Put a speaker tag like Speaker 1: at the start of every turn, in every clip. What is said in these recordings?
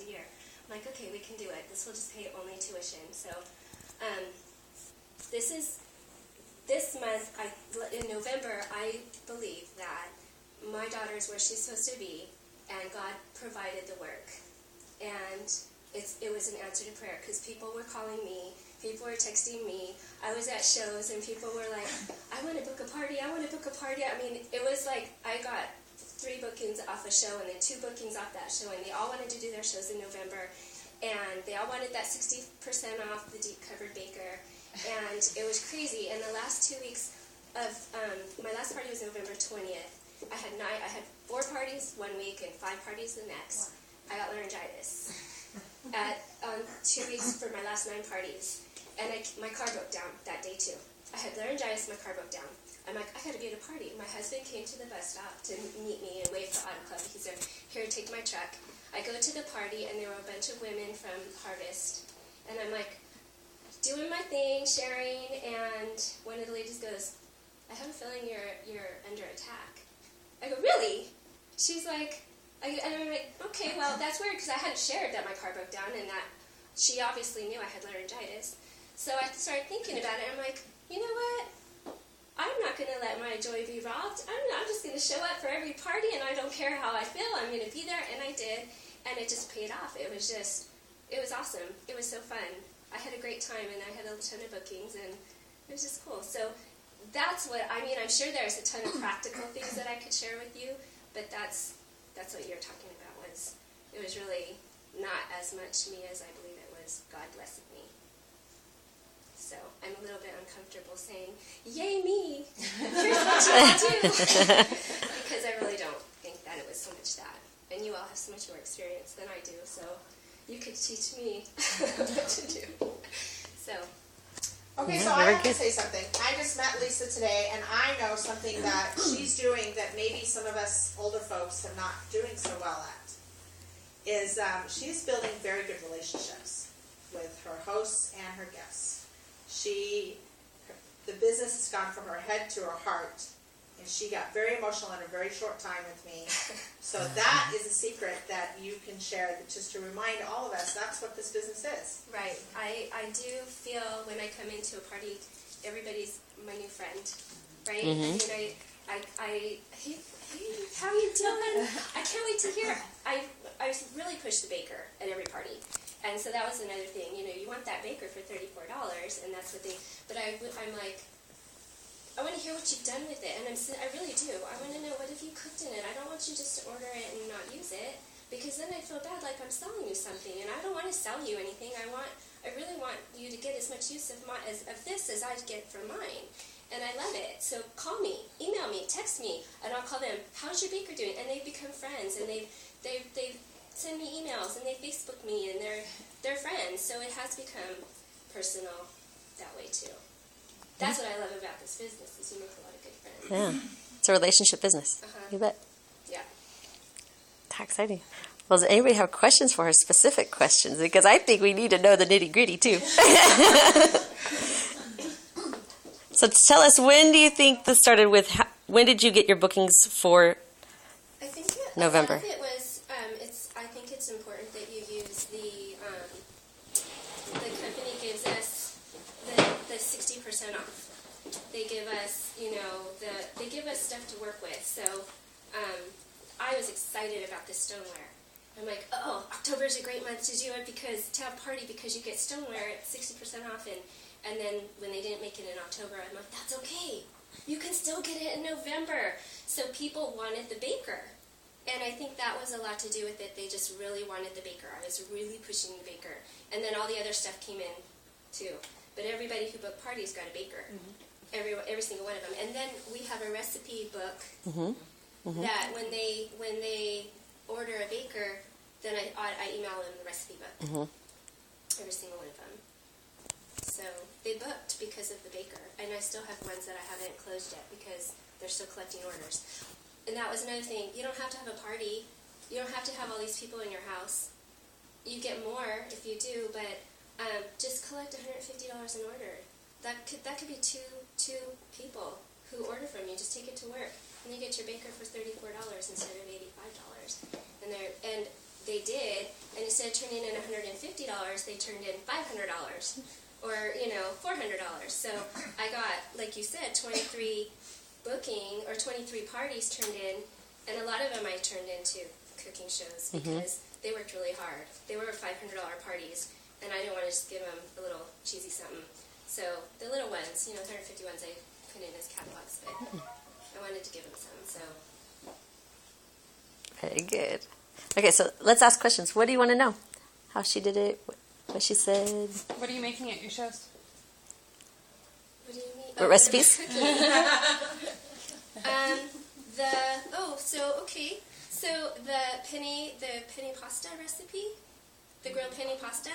Speaker 1: a year. I'm like, okay, we can do it. This will just pay only tuition. So this month, in November, I believe that my daughter is where she's supposed to be, and God provided the work. And it was an answer to prayer, because people were calling me, people were texting me. I was at shows, and people were like, I want to book a party, I want to book a party. I mean, it was like I got 3 bookings off a show, and then 2 bookings off that show, and they all wanted to do their shows in November, and they all wanted that 60% off the deep covered baker, and it was crazy. And the last 2 weeks of, my last party was November 20th. I had 4 parties 1 week and 5 parties the next. I got laryngitis on 2 weeks for my last 9 parties, and my car broke down that day too. I had laryngitis, my car broke down. I'm like, I gotta be at a party. My husband came to the bus stop to meet me and wave to Auto Club. He said, here, take my truck. I go to the party, and there were a bunch of women from Harvest, and I'm like, doing my thing, sharing, and one of the ladies goes, I have a feeling you're under attack. I go, really? She's like, and I'm like, okay, well, that's weird, because I hadn't shared that my car broke down, and that she obviously knew I had laryngitis. So I started thinking about it, and I'm like, you know what? I'm not going to let my joy be robbed. I'm just going to show up for every party, and I don't care how I feel. I'm going to be there, and I did, and it just paid off. It was awesome. It was so fun. I had a great time, and I had a ton of bookings, and it was just cool. So that's what, I mean, I'm sure there's a ton of practical things that I could share with you, but that's what you're talking about. It was really not as much me as I believe it was God blessing me. So I'm a little bit uncomfortable saying, yay me, here's what you do, because I really don't think that it was so much that. And you all have so much more experience than I do, so you could teach me what to do. So.
Speaker 2: Okay, so I have to say something. I just met Lisa today, and I know something that she's doing that maybe some of us older folks are not doing so well at, is she's building very good relationships with her hosts and her guests. The business has gone from her head to her heart, and she got very emotional in a very short time with me. So that is a secret that you can share, just to remind all of us that's what this business is.
Speaker 1: Right. I do feel when I come into a party, everybody's my new friend, right?
Speaker 3: Mm-hmm.
Speaker 1: I mean, hey, how you doing? I can't wait to hear. I really push the baker at every party. And so that was another thing. You know, you want that baker for $34, and that's the thing. But I'm like, I want to hear what you've done with it, and I really do. I want to know, what have you cooked in it? I don't want you just to order it and not use it, because then I feel bad, like I'm selling you something, and I don't want to sell you anything. I really want you to get as much use of this as I get from mine, and I love it. So call me, email me, text me, and I'll call them. How's your baker doing? And they've become friends, and they send me emails, and they Facebook me, and they're friends. So it has become personal that way too. That's what I love about this business, is you make a lot of good friends.
Speaker 3: Yeah. It's a relationship business. You bet.
Speaker 1: Yeah.
Speaker 3: How exciting. Well, does anybody have questions for her, specific questions? Because I think we need to know the nitty-gritty, too. So tell us, when do you think this started with, when did you get your bookings for November?
Speaker 1: A lot of it was, I think it's important that you use the company gives us the 60% off. They give us, they give us stuff to work with. So I was excited about this stoneware. I'm like, oh, October is a great month to do it, to have a party, because you get stoneware at 60% off. And then when they didn't make it in October, I'm like, that's okay. You can still get it in November. So people wanted the baker. And I think that was a lot to do with it. They just really wanted the baker. I was really pushing the baker. And then all the other stuff came in, too. But everybody who booked parties got a baker. Mm-hmm. Every single one of them. And then we have a recipe book that when they order a baker, then I email them the recipe book. Every single one of them. So they booked because of the baker. And I still have ones that I haven't closed yet because they're still collecting orders. And that was another thing. You don't have to have a party. You don't have to have all these people in your house. You get more if you do, but just collect $150 an order. That could be two people who order from you. Just take it to work, and you get your baker for $34 instead of $85. And they did. And instead of turning in $150, they turned in $500 or, $400. So I got, like you said, 23 parties turned in, and a lot of them I turned into cooking shows because they worked really hard. They were $500 parties, and I didn't want to just give them a little cheesy something. So the little ones, 150 ones I put in as catalogs, but I wanted to give them some, so.
Speaker 3: Very good. Okay, so let's ask questions. What do you want to know? How she did it? What she said?
Speaker 4: What are you making at your shows?
Speaker 1: What do you mean?
Speaker 3: What recipes?
Speaker 1: So the penny pasta recipe, the grilled penny pasta.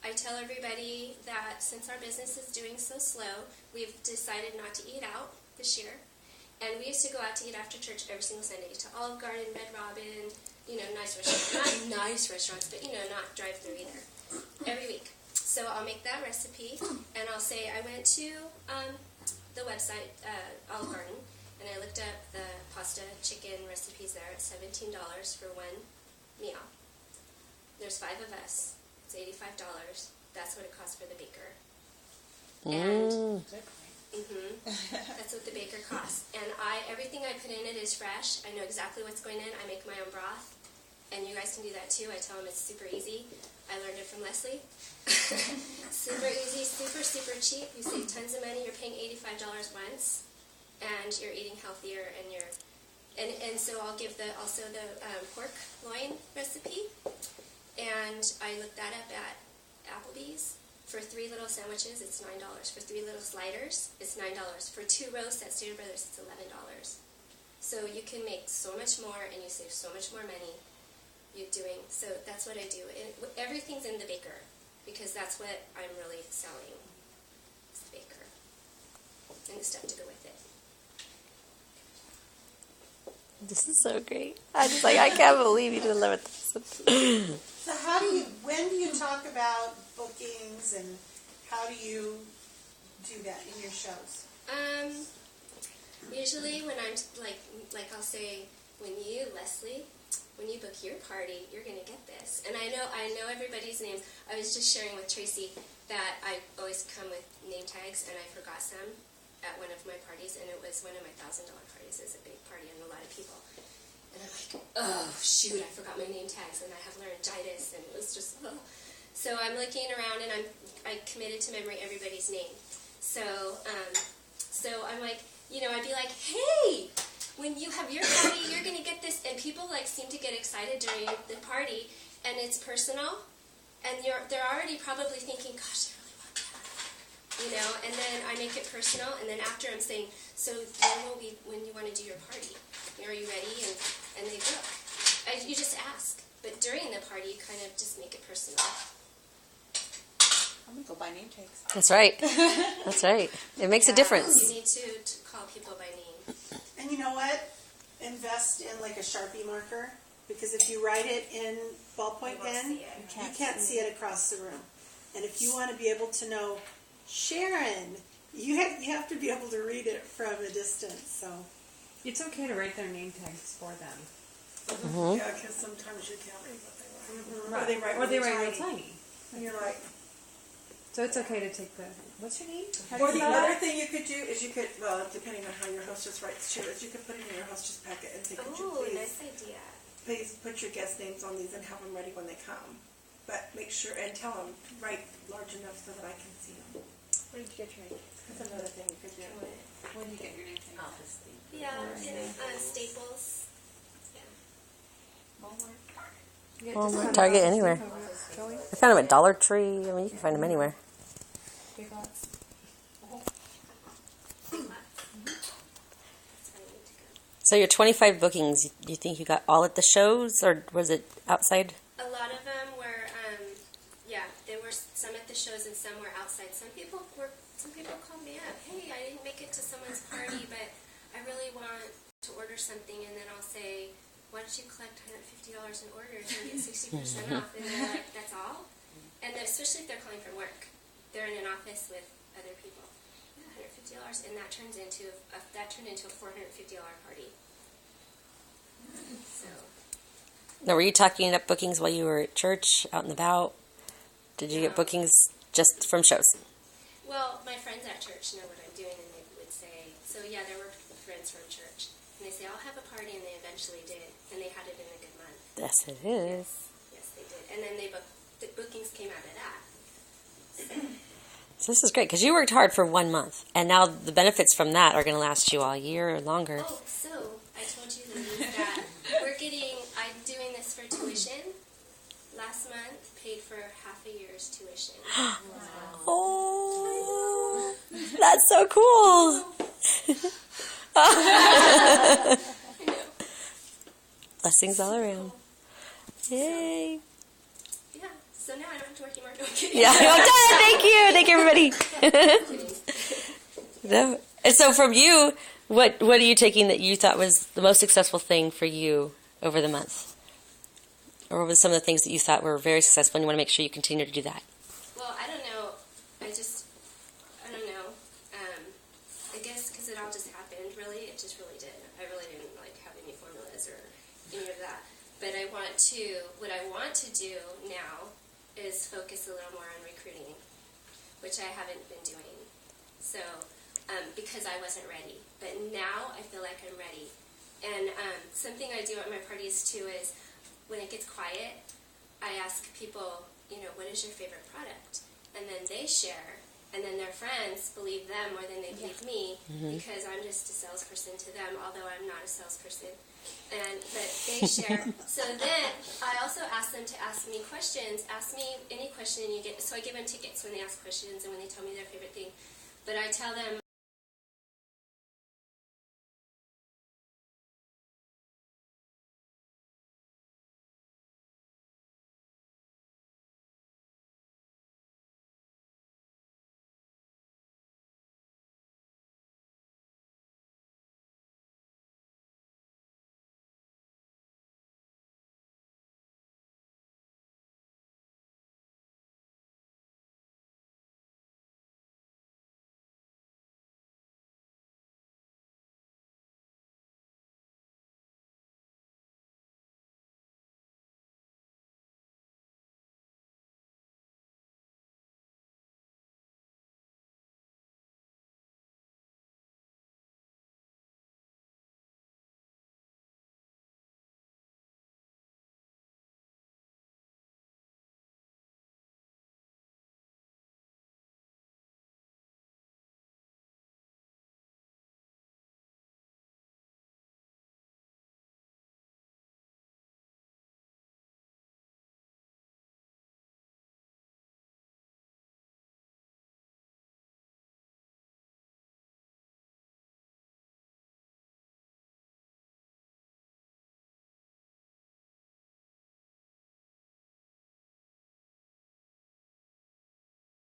Speaker 1: I tell everybody that since our business is doing so slow, we've decided not to eat out this year. And we used to go out to eat after church every single Sunday to Olive Garden, Red Robin, nice restaurants. Not nice restaurants, but, not drive-through either. Every week. So I'll make that recipe, and I'll say I went to the website, Olive Garden, and I looked up the pasta chicken recipes there at $17 for one meal. There's 5 of us. It's $85. That's what it costs for the baker. And that's what the baker costs. And everything I put in it is fresh. I know exactly what's going in. I make my own broth. And you guys can do that too. I tell them it's super easy. I learned it from Leslie. Super easy, super, super cheap. You save tons of money. You're paying $85 once. And you're eating healthier. And so I'll give also the pork loin recipe. And I looked that up at Applebee's. For 3 little sandwiches, it's $9. For 3 little sliders, it's $9. For 2 roasts at Stater Brothers, it's $11. So you can make so much more, and you save so much more money you're doing. So that's what I do. And everything's in the baker, because that's what I'm really selling. It's the baker. And the stuff to go with it.
Speaker 3: This is so great. I can't believe you did 11,000.
Speaker 5: So when do you talk about bookings, and how do you do that in your shows?
Speaker 1: Usually when I'm like I'll say, Leslie, when you book your party, you're going to get this. And I know everybody's names. I was just sharing with Tracy that I always come with name tags, and I forgot some at one of my parties, and it was one of my $1,000 parties. It's a big party and a lot of people. And I'm like, oh, shoot, I forgot my name tags, and I have laryngitis, and it was just, oh. So I'm looking around, and I committed to memory everybody's name. So I'm like, I'd be like, hey, when you have your party, you're going to get this. And people, seem to get excited during the party, and it's personal, and they're already probably thinking, gosh, I really want that. And then I make it personal, and then after I'm saying, so when you want to do your party? Are you ready? And they book. You just ask. But during the party, you kind of just make it personal.
Speaker 2: I'm going to go buy name tags.
Speaker 3: That's right. That's right. It makes a difference.
Speaker 1: You need to call people by name.
Speaker 5: And you know what? Invest in a Sharpie marker, because if you write it in ballpoint pen, you can't see it across the room. And if you want to be able to know Sharon, you have to be able to read it from a distance. So
Speaker 4: It's okay to write their name tags for them.
Speaker 6: Yeah, because sometimes you can't read what they write.
Speaker 4: Or they write real tiny.
Speaker 6: And you're like...
Speaker 4: So it's okay to take what's your name?
Speaker 6: Or the other thing you could do is depending on how your hostess writes too, is you could put it in your hostess packet and say, could you
Speaker 1: Oh, nice idea.
Speaker 6: please put your guest names on these and have them ready when they come. But make sure, and tell them, write large enough so that I can see them. Where did you get your name tags? That's another thing you could do.
Speaker 4: Where do you get your name tags?
Speaker 1: Yeah, Staples. Yeah.
Speaker 3: Walmart, Target, anywhere. I found them at Dollar Tree. I mean, you can find them anywhere.
Speaker 4: Big lots.
Speaker 3: So your 25 bookings, do you think you got all at the shows, or was it outside?
Speaker 1: A lot of them were, there were some at the shows and some were outside. Some people called me up. Hey, I didn't make it to someone's party, but I really want to order something, and then I'll say, why don't you collect $150 in orders and get 60% off? And they're like, that's all? And especially if they're calling from work. They're in an office with other people. Yeah, $150, and that turned into a $450 party. So
Speaker 3: Now, were you talking up bookings while you were at church, out and about? Did you get bookings just from shows?
Speaker 1: Well, my friends at church know what I'm doing, and they would say, so yeah, there were friends from church. And they say, I'll have a party, and they eventually did. And they had it in a good month.
Speaker 3: Yes, it is.
Speaker 1: Yes, they did. And then the bookings came out of that.
Speaker 3: So this is great, because you worked hard for 1 month, and now the benefits from that are going to last you all year or longer.
Speaker 1: Oh, so I told you that I'm doing this for tuition. Last month, paid for half a year's tuition.
Speaker 3: Oh, that's so cool.
Speaker 1: I know.
Speaker 3: Blessings all around. Yay.
Speaker 1: Yeah, so now I don't have to work anymore. No, I'm kidding.
Speaker 3: Yeah, I'm done. Thank you. Thank you, everybody. No. And so from you, what are you taking that you thought was the most successful thing for you over the month? Or what was some of the things that you thought were very successful and you want to make sure you continue to do that?
Speaker 1: Well, I don't know. I don't know. I guess because it all just happened, really. It just really did. I really didn't have any formulas or any of that. But what I want to do now is focus a little more on recruiting, which I haven't been doing. So, because I wasn't ready. But now I feel like I'm ready. And something I do at my parties too is when it gets quiet, I ask people, what is your favorite product? And then they share, and then their friends believe them more than they believe me, because I'm just a salesperson to them, although I'm not a salesperson. But they share. So then I also ask them to ask me questions. Ask me any question you get. So I give them tickets when they ask questions and when they tell me their favorite thing. But I tell them,